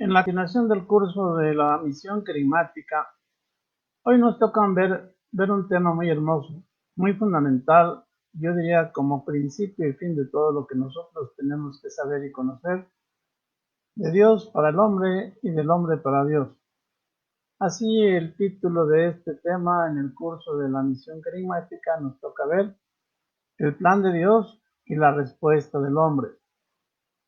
En la continuación del curso de la misión carismática, hoy nos toca ver un tema muy hermoso, muy fundamental, yo diría como principio y fin de todo lo que nosotros tenemos que saber y conocer de Dios para el hombre y del hombre para Dios. Así el título de este tema en el curso de la misión carismática nos toca ver el plan de Dios y la respuesta del hombre.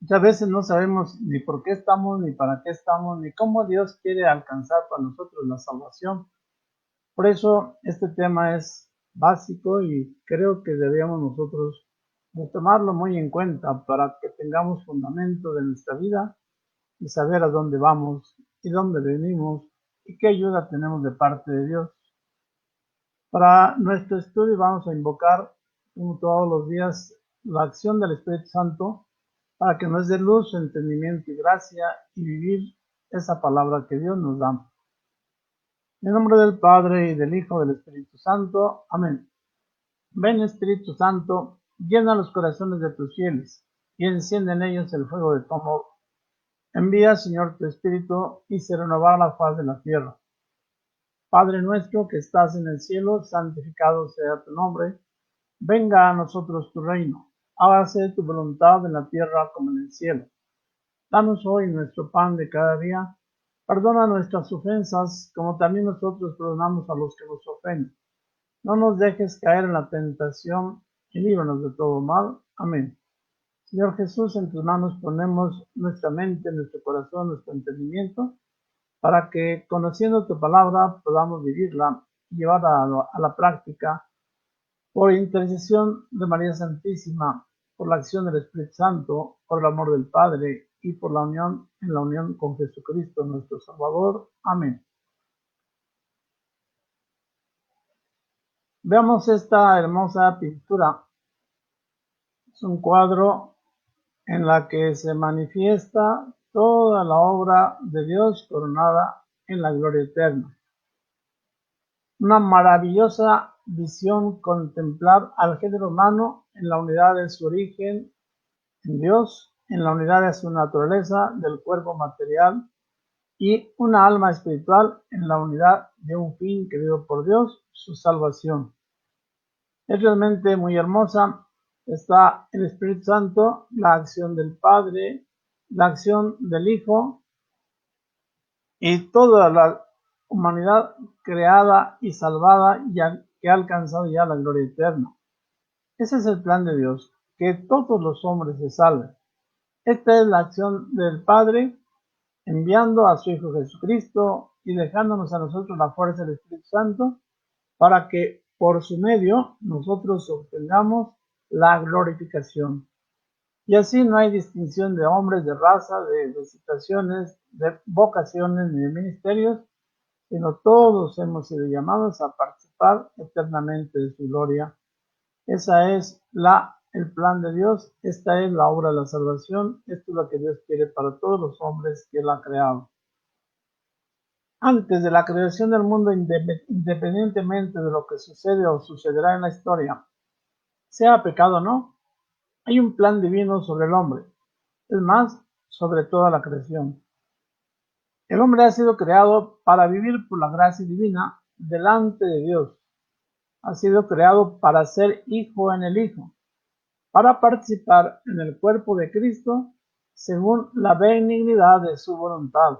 Muchas veces no sabemos ni por qué estamos, ni para qué estamos, ni cómo Dios quiere alcanzar para nosotros la salvación. Por eso este tema es básico y creo que deberíamos nosotros de tomarlo muy en cuenta para que tengamos fundamento de nuestra vida y saber a dónde vamos y dónde venimos y qué ayuda tenemos de parte de Dios. Para nuestro estudio vamos a invocar, como todos los días, la acción del Espíritu Santo para que nos dé luz, entendimiento y gracia y vivir esa palabra que Dios nos da. En el nombre del Padre y del Hijo y del Espíritu Santo. Amén. Ven, Espíritu Santo, llena los corazones de tus fieles y enciende en ellos el fuego de tu amor. Envía, Señor, tu Espíritu y se renovará la faz de la tierra. Padre nuestro que estás en el cielo, santificado sea tu nombre. Venga a nosotros tu reino. Hágase tu voluntad en la tierra como en el cielo. Danos hoy nuestro pan de cada día. Perdona nuestras ofensas, como también nosotros perdonamos a los que nos ofenden. No nos dejes caer en la tentación y líbranos de todo mal. Amén. Señor Jesús, en tus manos ponemos nuestra mente, nuestro corazón, nuestro entendimiento, para que, conociendo tu palabra, podamos vivirla y llevarla a la práctica. Por intercesión de María Santísima, por la acción del Espíritu Santo, por el amor del Padre y por la unión con Jesucristo nuestro Salvador. Amén. Veamos esta hermosa pintura. Es un cuadro en la que se manifiesta toda la obra de Dios coronada en la gloria eterna. Una maravillosa visión contemplar al género humano en la unidad de su origen en Dios, en la unidad de su naturaleza del cuerpo material y una alma espiritual en la unidad de un fin querido por Dios, su salvación. Es realmente muy hermosa. Está el Espíritu Santo, la acción del Padre, la acción del Hijo y toda la humanidad creada y salvada que ha alcanzado ya la gloria eterna. Ese es el plan de Dios, que todos los hombres se salven. Esta es la acción del Padre enviando a su Hijo Jesucristo y dejándonos a nosotros la fuerza del Espíritu Santo para que por su medio nosotros obtengamos la glorificación. Y así no hay distinción de hombres, de raza, de situaciones, de vocaciones ni de ministerios, sino todos hemos sido llamados a participar eternamente de su gloria. Esa es el plan de Dios, esta es la obra de la salvación, esto es lo que Dios quiere para todos los hombres que Él ha creado. Antes de la creación del mundo, independientemente de lo que sucede o sucederá en la historia, sea pecado o no, hay un plan divino sobre el hombre, es más, sobre toda la creación. El hombre ha sido creado para vivir por la gracia divina delante de Dios. Ha sido creado para ser hijo en el Hijo, para participar en el cuerpo de Cristo según la benignidad de su voluntad.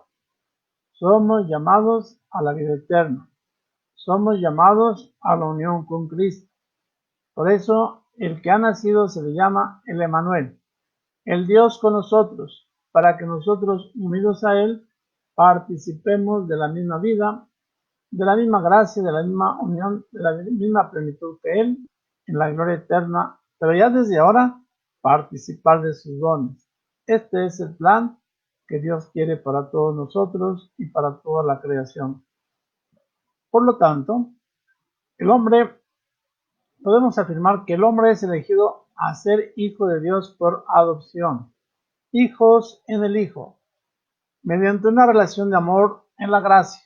Somos llamados a la vida eterna. Somos llamados a la unión con Cristo. Por eso, el que ha nacido se le llama el Emmanuel, el Dios con nosotros, para que nosotros, unidos a Él, participemos de la misma vida, de la misma gracia, de la misma unión, de la misma plenitud que Él, en la gloria eterna, pero ya desde ahora, participar de sus dones. Este es el plan que Dios quiere para todos nosotros y para toda la creación. Por lo tanto, podemos afirmar que el hombre es elegido a ser hijo de Dios por adopción, hijos en el Hijo, mediante una relación de amor en la gracia.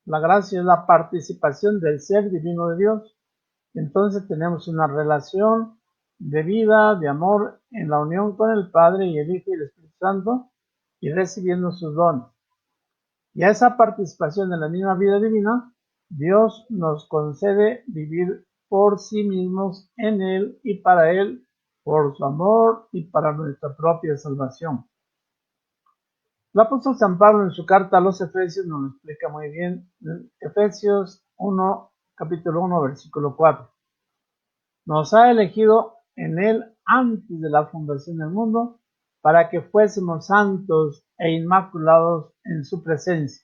La gracia es la participación del ser divino de Dios. Entonces tenemos una relación de vida, de amor, en la unión con el Padre y el Hijo y el Espíritu Santo y recibiendo sus dones. Y a esa participación en la misma vida divina, Dios nos concede vivir por sí mismos en Él y para Él, por su amor y para nuestra propia salvación. El apóstol San Pablo en su carta a los Efesios nos lo explica muy bien. En Efesios 1, capítulo 1, versículo 4. Nos ha elegido en Él antes de la fundación del mundo para que fuésemos santos e inmaculados en su presencia.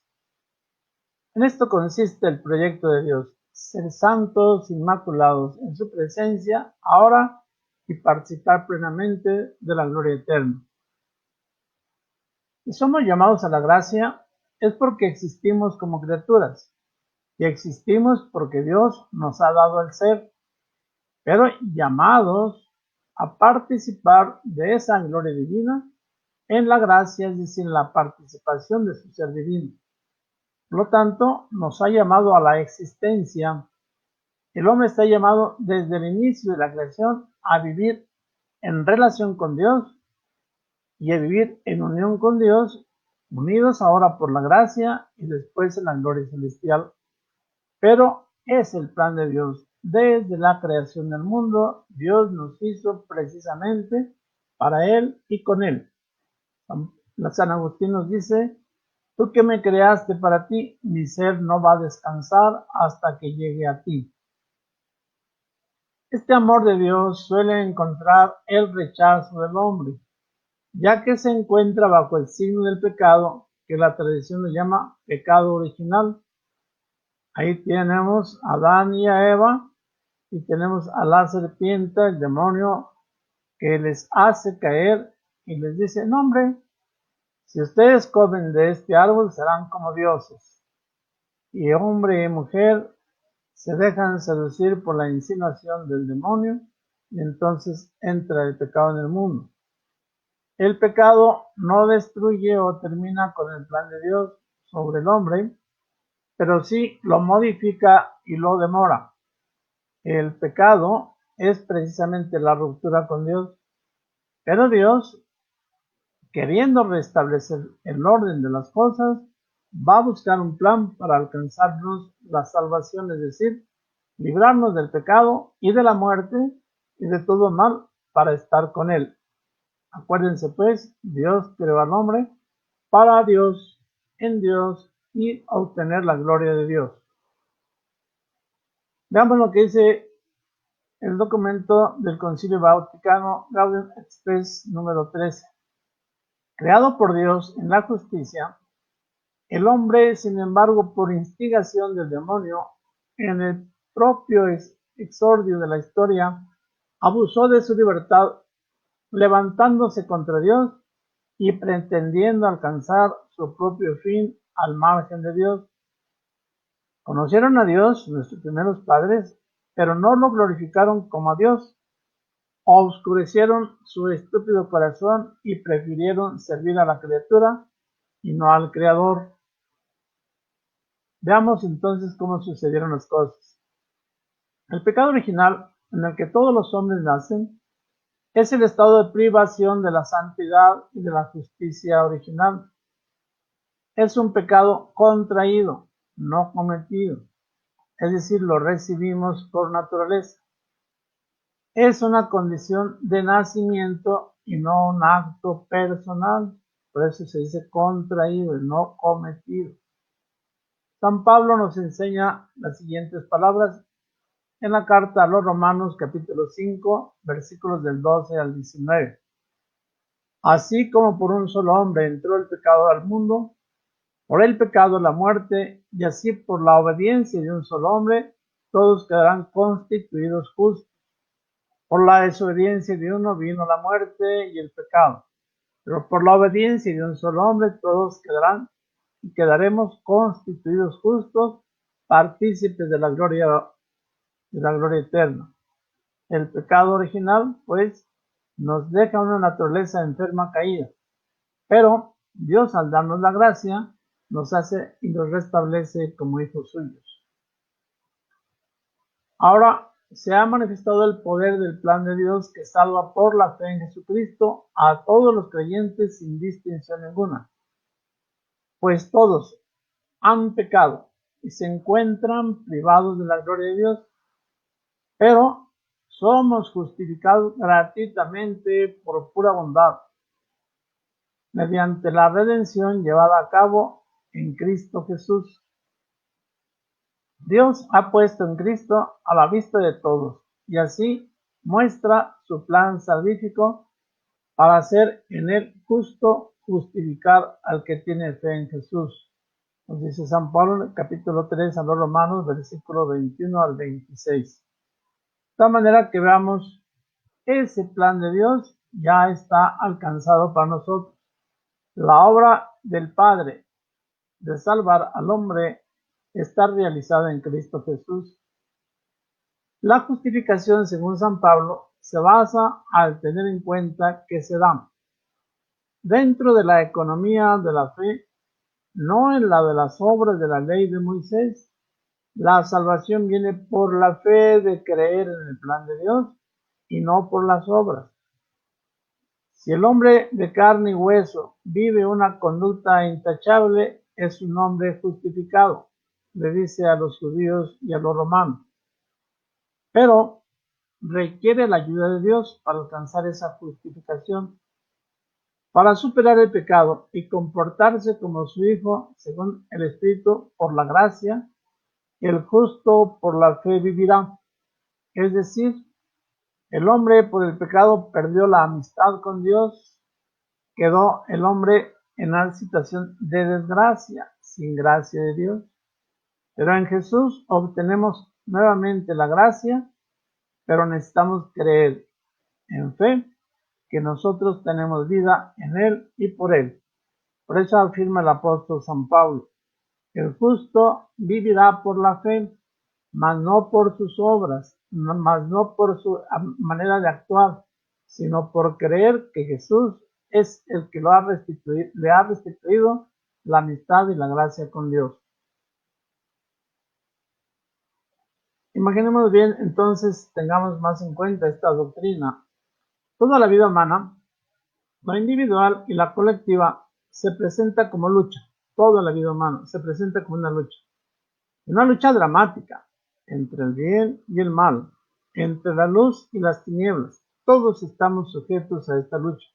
En esto consiste el proyecto de Dios, ser santos, inmaculados en su presencia, ahora y participar plenamente de la gloria eterna. Si somos llamados a la gracia, es porque existimos como criaturas, y existimos porque Dios nos ha dado el ser, pero llamados a participar de esa gloria divina en la gracia, es decir, la participación de su ser divino. Por lo tanto, nos ha llamado a la existencia. El hombre está llamado desde el inicio de la creación a vivir en relación con Dios y a vivir en unión con Dios, unidos ahora por la gracia y después en la gloria celestial. Pero es el plan de Dios. Desde la creación del mundo, Dios nos hizo precisamente para Él y con Él. San Agustín nos dice: tú que me creaste para ti, mi ser no va a descansar hasta que llegue a ti. Este amor de Dios suele encontrar el rechazo del hombre, ya que se encuentra bajo el signo del pecado, que la tradición le llama pecado original. Ahí tenemos a Adán y a Eva, y tenemos a la serpiente, el demonio, que les hace caer y les dice: no, hombre, si ustedes comen de este árbol serán como dioses. Y hombre y mujer se dejan seducir por la insinuación del demonio, y entonces entra el pecado en el mundo. El pecado no destruye o termina con el plan de Dios sobre el hombre, pero sí lo modifica y lo demora. El pecado es precisamente la ruptura con Dios, pero Dios, queriendo restablecer el orden de las cosas, va a buscar un plan para alcanzarnos la salvación, es decir, librarnos del pecado y de la muerte y de todo mal para estar con Él. Acuérdense pues, Dios creó al hombre para Dios, en Dios y obtener la gloria de Dios. Veamos lo que dice el documento del Concilio Vaticano Gaudium et Spes número 13. Creado por Dios en la justicia, el hombre, sin embargo, por instigación del demonio, en el propio exordio de la historia, abusó de su libertad, levantándose contra Dios y pretendiendo alcanzar su propio fin al margen de Dios. Conocieron a Dios nuestros primeros padres, pero no lo glorificaron como a Dios. Oscurecieron su estúpido corazón y prefirieron servir a la criatura y no al Creador. Veamos entonces cómo sucedieron las cosas. El pecado original, en el que todos los hombres nacen, es el estado de privación de la santidad y de la justicia original. Es un pecado contraído, no cometido, es decir, lo recibimos por naturaleza. Es una condición de nacimiento y no un acto personal, por eso se dice contraído y no cometido. San Pablo nos enseña las siguientes palabras en la carta a los Romanos capítulo 5, versículos del 12 al 19. Así como por un solo hombre entró el pecado al mundo, por el pecado la muerte, y así por la obediencia de un solo hombre, todos quedarán constituidos justos. Por la desobediencia de uno vino la muerte y el pecado, pero por la obediencia de un solo hombre todos quedarán y quedaremos constituidos justos, partícipes de la gloria eterna. El pecado original, pues, nos deja una naturaleza enferma caída, pero Dios, al darnos la gracia, nos hace y nos restablece como hijos suyos. Ahora se ha manifestado el poder del plan de Dios que salva por la fe en Jesucristo a todos los creyentes sin distinción ninguna, pues todos, han pecado y se encuentran privados de la gloria de Dios, pero somos justificados gratuitamente por pura bondad, mediante la redención llevada a cabo en Cristo Jesús. Dios ha puesto en Cristo a la vista de todos, y así muestra su plan salvífico para hacer en él justo, justificar al que tiene fe en Jesús. Nos dice San Pablo en el capítulo 3 a los Romanos, versículo 21 al 26. De tal manera que veamos, ese plan de Dios ya está alcanzado para nosotros. La obra del Padre de salvar al hombre está realizada en Cristo Jesús. La justificación, según San Pablo, se basa al tener en cuenta que se da dentro de la economía de la fe, no en la de las obras de la ley de Moisés. La salvación viene por la fe de creer en el plan de Dios y no por las obras. Si el hombre de carne y hueso vive una conducta intachable, es un hombre justificado, le dice a los judíos y a los romanos. Pero requiere la ayuda de Dios para alcanzar esa justificación, para superar el pecado y comportarse como su Hijo, según el Espíritu, por la gracia. El justo por la fe vivirá. Es decir, el hombre por el pecado perdió la amistad con Dios, quedó el hombre en una situación de desgracia, sin gracia de Dios. Pero en Jesús obtenemos nuevamente la gracia, pero necesitamos creer en fe que nosotros tenemos vida en Él y por Él. Por eso afirma el apóstol San Pablo: el justo vivirá por la fe, mas no por sus obras, mas no por su manera de actuar, sino por creer que Jesús es el que le ha restituido la amistad y la gracia con Dios. Imaginemos bien, entonces tengamos más en cuenta esta doctrina. Toda la vida humana, la individual y la colectiva, se presenta como lucha. Toda la vida humana se presenta como una lucha dramática entre el bien y el mal, entre la luz y las tinieblas. Todos estamos sujetos a esta lucha.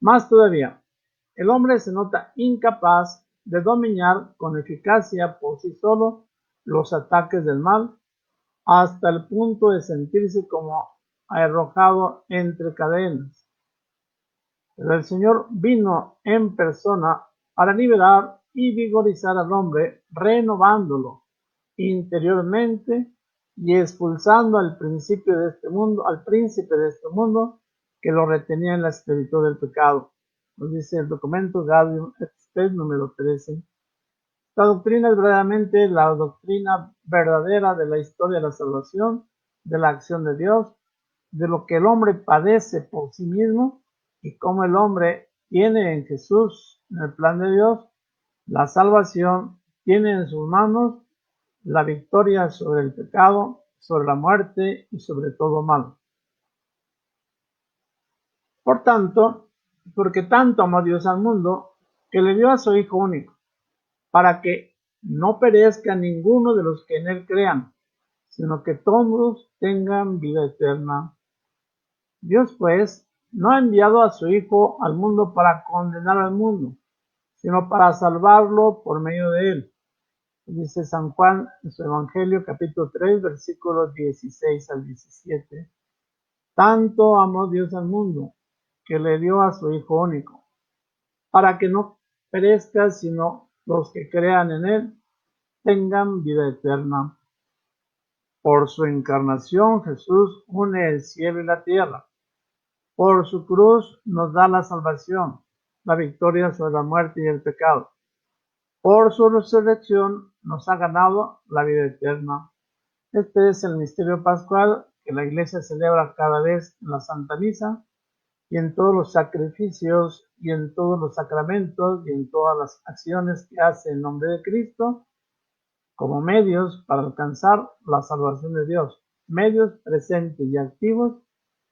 Más todavía, el hombre se nota incapaz de dominar con eficacia por sí solo los ataques del mal, hasta el punto de sentirse como arrojado entre cadenas. Pero el Señor vino en persona para liberar y vigorizar al hombre, renovándolo interiormente y expulsando al príncipe de este mundo que lo retenía en la esclavitud del pecado. Nos dice el documento Gaudium et Spes número 13. Esta doctrina es verdaderamente la doctrina verdadera de la historia de la salvación, de la acción de Dios, de lo que el hombre padece por sí mismo y cómo el hombre tiene en Jesús, en el plan de Dios, la salvación, tiene en sus manos la victoria sobre el pecado, sobre la muerte y sobre todo mal. Por tanto, porque tanto amó Dios al mundo, que le dio a su Hijo único, para que no perezca ninguno de los que en él crean, sino que todos tengan vida eterna. Dios, pues, no ha enviado a su Hijo al mundo para condenar al mundo, sino para salvarlo por medio de él. Dice San Juan en su Evangelio, capítulo 3, versículos 16 al 17. Tanto amó Dios al mundo, que le dio a su Hijo único, para que no perezca, sino los que crean en él tengan vida eterna. Por su encarnación Jesús une el cielo y la tierra. Por su cruz nos da la salvación, la victoria sobre la muerte y el pecado. Por su resurrección nos ha ganado la vida eterna. Este es el misterio pascual que la Iglesia celebra cada vez en la Santa Misa y en todos los sacrificios y en todos los sacramentos y en todas las acciones que hace en nombre de Cristo como medios para alcanzar la salvación de Dios, medios presentes y activos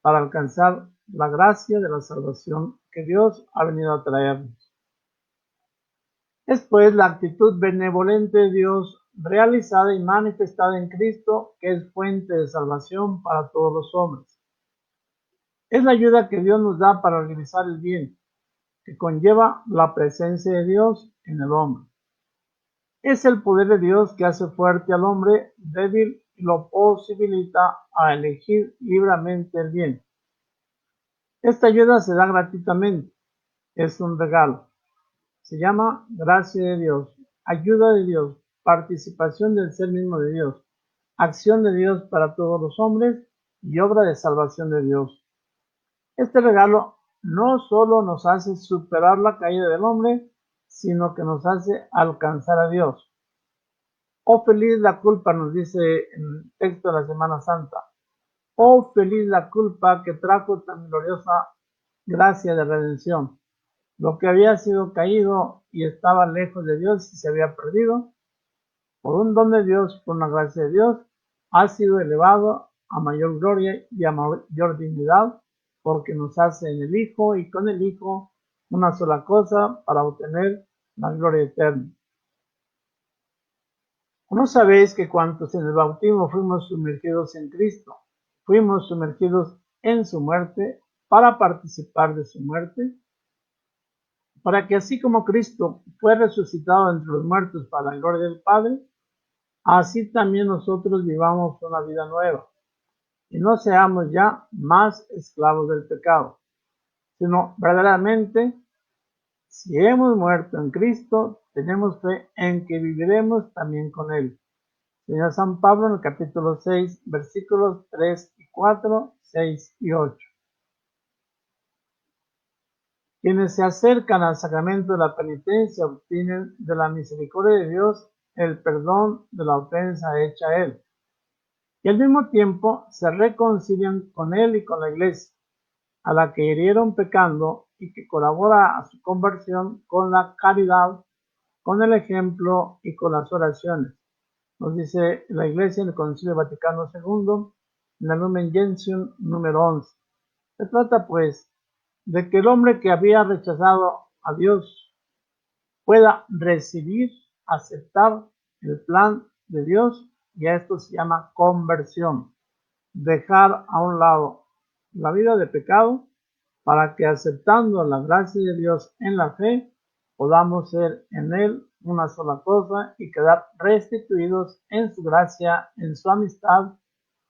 para alcanzar la gracia de la salvación que Dios ha venido a traernos. Es pues la actitud benevolente de Dios realizada y manifestada en Cristo, que es fuente de salvación para todos los hombres. Es la ayuda que Dios nos da para realizar el bien, que conlleva la presencia de Dios en el hombre. Es el poder de Dios que hace fuerte al hombre débil y lo posibilita a elegir libremente el bien. Esta ayuda se da gratuitamente, es un regalo. Se llama gracia de Dios, ayuda de Dios, participación del ser mismo de Dios, acción de Dios para todos los hombres y obra de salvación de Dios. Este regalo no solo nos hace superar la caída del hombre, sino que nos hace alcanzar a Dios. Oh feliz la culpa, nos dice en el texto de la Semana Santa. Oh feliz la culpa que trajo tan gloriosa gracia de redención. Lo que había sido caído y estaba lejos de Dios y se había perdido, por un don de Dios, por una gracia de Dios, ha sido elevado a mayor gloria y a mayor dignidad, porque nos hace en el Hijo y con el Hijo una sola cosa para obtener la gloria eterna. ¿No sabéis que cuantos en el bautismo fuimos sumergidos en Cristo, fuimos sumergidos en su muerte para participar de su muerte? Para que así como Cristo fue resucitado entre los muertos para la gloria del Padre, así también nosotros vivamos una vida nueva, y no seamos ya más esclavos del pecado, sino verdaderamente, si hemos muerto en Cristo, tenemos fe en que viviremos también con Él. Señor San Pablo en el capítulo 6, versículos 3 y 4, 6 y 8. Quienes se acercan al sacramento de la penitencia obtienen de la misericordia de Dios el perdón de la ofensa hecha a Él, y al mismo tiempo se reconcilian con Él y con la Iglesia, a la que hirieron pecando y que colabora a su conversión con la caridad, con el ejemplo y con las oraciones. Nos dice la Iglesia en el Concilio Vaticano II, en la Lumen Gentium número 11. Se trata, pues, de que el hombre que había rechazado a Dios pueda recibir, aceptar el plan de Dios, y a esto se llama conversión. Dejar a un lado la vida de pecado para que aceptando la gracia de Dios en la fe, podamos ser en Él una sola cosa y quedar restituidos en su gracia, en su amistad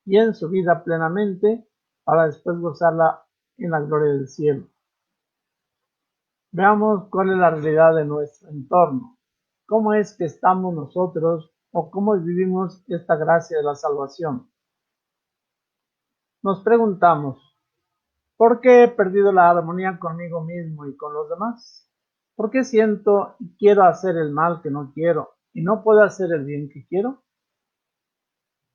y en su vida plenamente, para después gozarla en la gloria del cielo. Veamos cuál es la realidad de nuestro entorno. ¿Cómo es que estamos nosotros o cómo vivimos esta gracia de la salvación? Nos preguntamos, ¿por qué he perdido la armonía conmigo mismo y con los demás? ¿Por qué siento y quiero hacer el mal que no quiero y no puedo hacer el bien que quiero?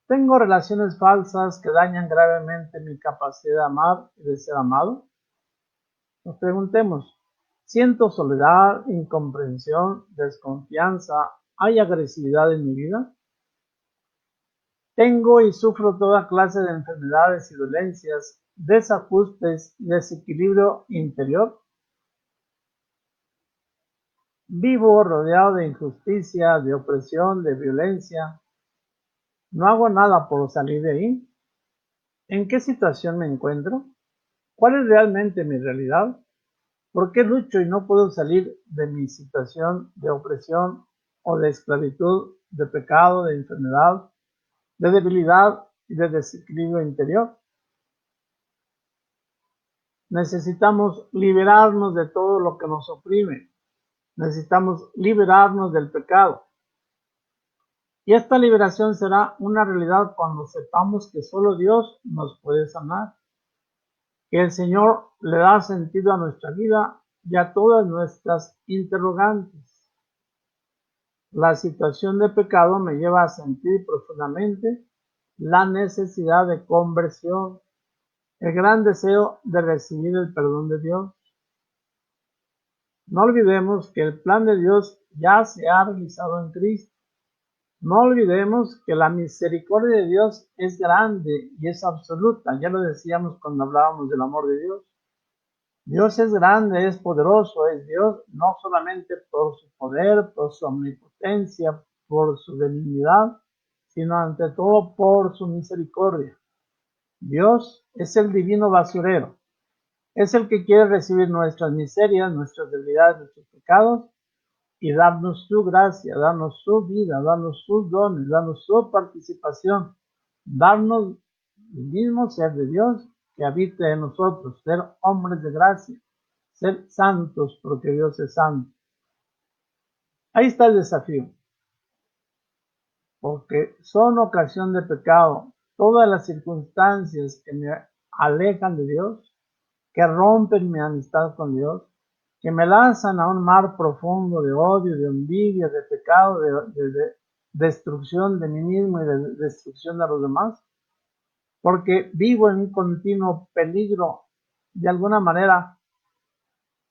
¿Tengo relaciones falsas que dañan gravemente mi capacidad de amar y de ser amado? Nos preguntemos, ¿siento soledad, incomprensión, desconfianza, hay agresividad en mi vida? ¿Tengo y sufro toda clase de enfermedades y dolencias, desajustes y desequilibrio interior? Vivo rodeado de injusticia, de opresión, de violencia. ¿No hago nada por salir de ahí? ¿En qué situación me encuentro? ¿Cuál es realmente mi realidad? ¿Por qué lucho y no puedo salir de mi situación de opresión o de esclavitud, de pecado, de enfermedad, de debilidad y de desequilibrio interior? Necesitamos liberarnos de todo lo que nos oprime. Necesitamos liberarnos del pecado. Y esta liberación será una realidad cuando sepamos que solo Dios nos puede sanar, que el Señor le da sentido a nuestra vida y a todas nuestras interrogantes. La situación de pecado me lleva a sentir profundamente la necesidad de conversión, el gran deseo de recibir el perdón de Dios. No olvidemos que el plan de Dios ya se ha realizado en Cristo. No olvidemos que la misericordia de Dios es grande y es absoluta. Ya lo decíamos cuando hablábamos del amor de Dios. Dios es grande, es poderoso, es Dios no solamente por su poder, por su omnipotencia, por su benignidad, sino ante todo por su misericordia. Dios es el divino basurero, es el que quiere recibir nuestras miserias, nuestras debilidades, nuestros pecados y darnos su gracia, darnos su vida, darnos sus dones, darnos su participación, darnos el mismo ser de Dios que habite en nosotros, ser hombres de gracia, ser santos porque Dios es santo. Ahí está el desafío, porque son ocasión de pecado todas las circunstancias que me alejan de Dios, que rompen mi amistad con Dios, que me lanzan a un mar profundo de odio, de envidia, de pecado, de destrucción de mí mismo y de destrucción de los demás, porque vivo en un continuo peligro de alguna manera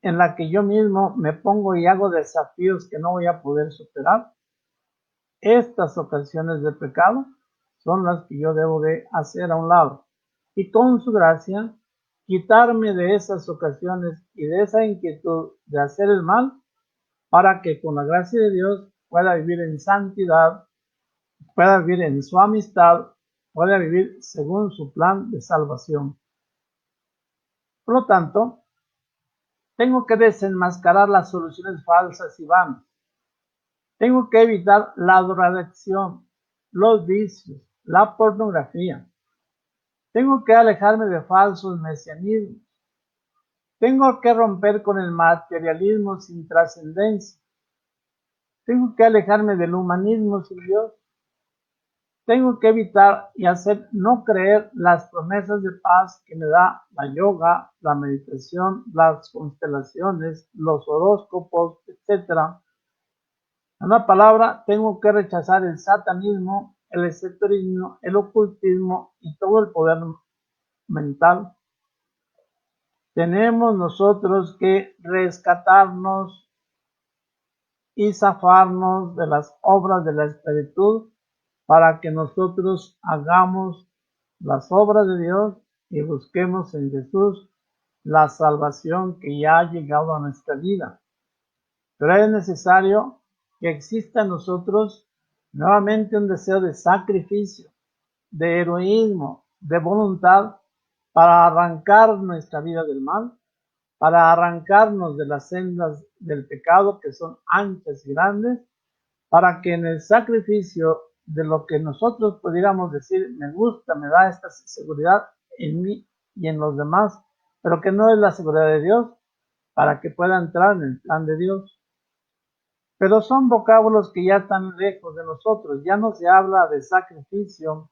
en la que yo mismo me pongo y hago desafíos que no voy a poder superar. Estas ocasiones de pecado son las que yo debo de hacer a un lado y con su gracia quitarme de esas ocasiones y de esa inquietud de hacer el mal para que con la gracia de Dios pueda vivir en santidad, pueda vivir en su amistad, pueda vivir según su plan de salvación. Por lo tanto, tengo que desenmascarar las soluciones falsas y vanas. Tengo que evitar la drogadicción, los vicios, la pornografía. Tengo que alejarme de falsos mesianismos. Tengo que romper con el materialismo sin trascendencia. Tengo que alejarme del humanismo sin Dios. Tengo que evitar y hacer no creer las promesas de paz que me da la yoga, la meditación, las constelaciones, los horóscopos, etc. En una palabra, tengo que rechazar el satanismo, el esoterismo, el ocultismo y todo el poder mental. Tenemos nosotros que rescatarnos y zafarnos de las obras de la esclavitud para que nosotros hagamos las obras de Dios y busquemos en Jesús la salvación que ya ha llegado a nuestra vida. Pero es necesario que exista en nosotros nuevamente un deseo de sacrificio, de heroísmo, de voluntad para arrancar nuestra vida del mal, para arrancarnos de las sendas del pecado que son anchas y grandes, para que en el sacrificio de lo que nosotros pudiéramos decir, me gusta, me da esta seguridad en mí y en los demás, pero que no es la seguridad de Dios, para que pueda entrar en el plan de Dios. Pero son vocábulos que ya están lejos de nosotros, ya no se habla de sacrificio,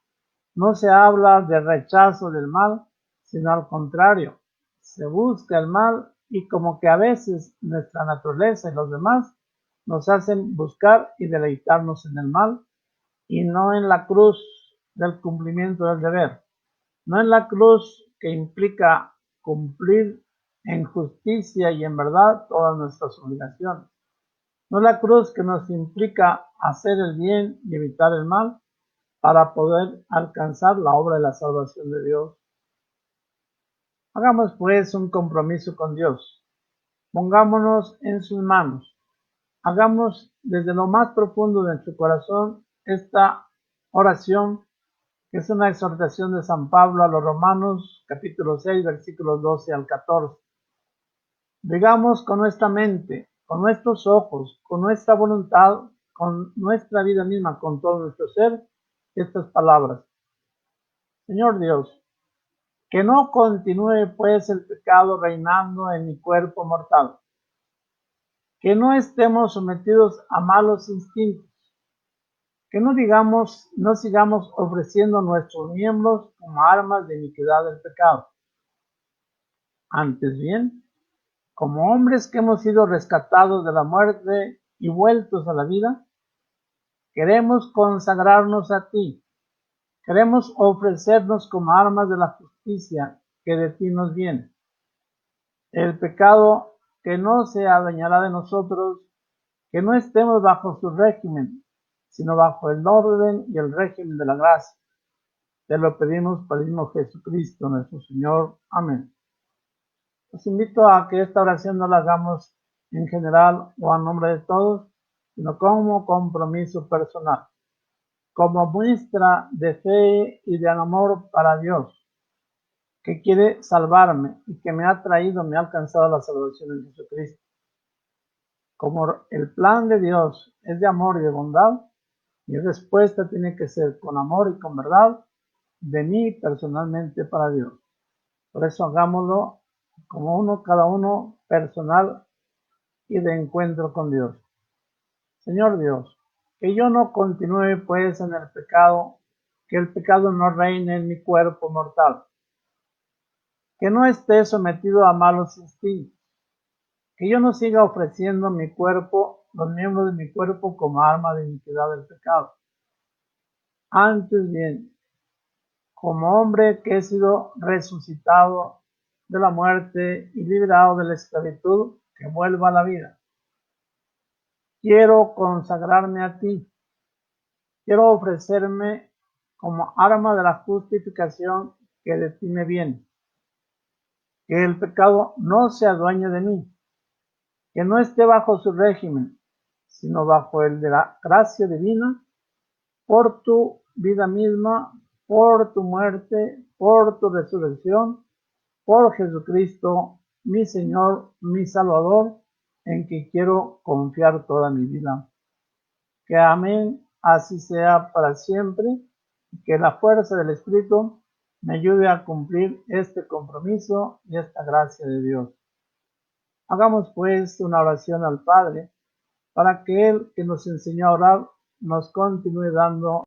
no se habla de rechazo del mal, sino al contrario, se busca el mal y como que a veces nuestra naturaleza y los demás nos hacen buscar y deleitarnos en el mal y no en la cruz del cumplimiento del deber, no en la cruz que implica cumplir en justicia y en verdad todas nuestras obligaciones, no la cruz que nos implica hacer el bien y evitar el mal para poder alcanzar la obra de la salvación de Dios. Hagamos pues un compromiso con Dios. Pongámonos en sus manos. Hagamos desde lo más profundo de nuestro corazón esta oración, que es una exhortación de San Pablo a los Romanos, capítulo 6, versículos 12 al 14. Digamos con nuestra mente, con nuestros ojos, con nuestra voluntad, con nuestra vida misma, con todo nuestro ser, estas palabras. Señor Dios, que no continúe pues el pecado reinando en mi cuerpo mortal, que no estemos sometidos a malos instintos, que no sigamos ofreciendo nuestros miembros como armas de iniquidad del pecado. Antes bien, como hombres que hemos sido rescatados de la muerte y vueltos a la vida, queremos consagrarnos a ti, queremos ofrecernos como armas de la justicia que de ti nos viene. El pecado que no se adueñará de nosotros, que no estemos bajo su régimen, sino bajo el orden y el régimen de la gracia. Te lo pedimos por el mismo Jesucristo, nuestro Señor. Amén. Los invito a que esta oración no la hagamos en general o a nombre de todos, sino como compromiso personal, como muestra de fe y de amor para Dios, que quiere salvarme y que me ha alcanzado la salvación en Jesucristo. Como el plan de Dios es de amor y de bondad, mi respuesta tiene que ser con amor y con verdad de mí personalmente para Dios. Por eso hagámoslo como uno, cada uno personal y de encuentro con Dios. Señor Dios, que yo no continúe pues en el pecado, que el pecado no reine en mi cuerpo mortal, que no esté sometido a malos instintos, que yo no siga ofreciendo mi cuerpo, los miembros de mi cuerpo como arma de iniquidad del pecado. Antes bien, como hombre que he sido resucitado de la muerte y liberado de la esclavitud, que vuelva a la vida. Quiero consagrarme a ti. Quiero ofrecerme como arma de la justificación que de ti me viene. Que el pecado no se adueñe de mí, que no esté bajo su régimen, sino bajo el de la gracia divina, por tu vida misma, por tu muerte, por tu resurrección, por Jesucristo, mi Señor, mi Salvador, en que quiero confiar toda mi vida. Que amén, así sea para siempre, y que la fuerza del Espíritu me ayude a cumplir este compromiso y esta gracia de Dios. Hagamos pues una oración al Padre, para que Él, que nos enseñó a orar, nos continúe dando